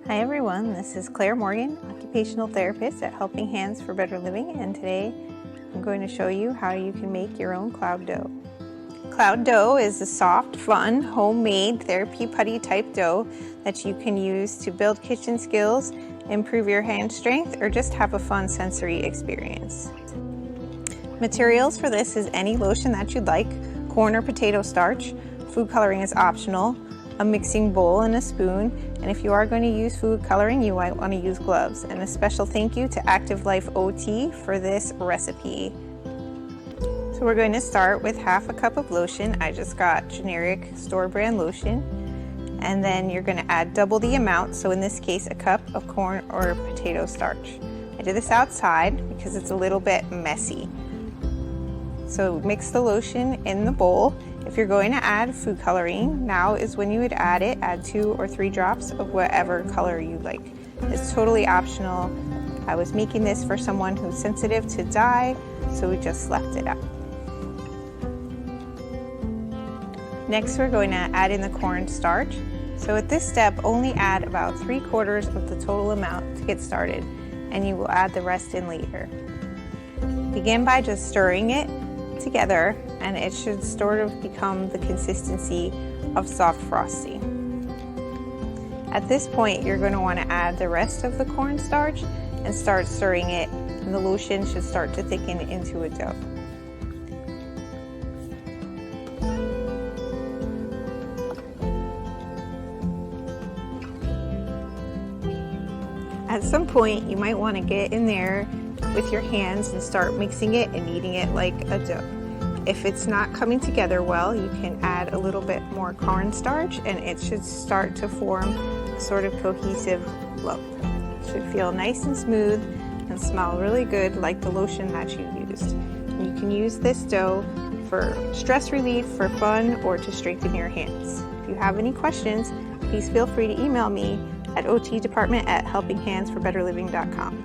Hi everyone, this is Claire Morgan, occupational therapist at Helping Hands for Better Living, and today I'm going to show you how you can make your own cloud dough. Cloud dough is a soft, fun, homemade therapy putty type dough that you can use to build kitchen skills, improve your hand strength, or just have a fun sensory experience. Materials for this is any lotion that you'd like, corn or potato starch, food coloring is optional, a mixing bowl and a spoon, and if you are going to use food coloring, you might want to use gloves. And a special thank you to Active Life OT for this recipe. So we're going to start with half a cup of lotion. I just got generic store brand lotion, and then you're going to add double the amount, so in this case a cup of corn or potato starch. I did this outside because it's a little bit messy. So mix the lotion in the bowl. If you're going to add food coloring, now is when you would add it. Add 2 or 3 drops of whatever color you like. It's totally optional. I was making this for someone who's sensitive to dye, so we just left it out. Next, we're going to add in the corn starch. So at this step, only add about 3/4 of the total amount to get started, and you will add the rest in later. Begin by just stirring it together, and it should sort of become the consistency of soft frosting. At this point, you're going to want to add the rest of the cornstarch and start stirring it, and the lotion should start to thicken into a dough. At some point, you might want to get in there with your hands and start mixing it and kneading it like a dough. If it's not coming together well, you can add a little bit more cornstarch and it should start to form a sort of cohesive lump. It should feel nice and smooth and smell really good like the lotion that you used. And you can use this dough for stress relief, for fun, or to strengthen your hands. If you have any questions, please feel free to email me at otdepartment@helpinghandsforbetterliving.com.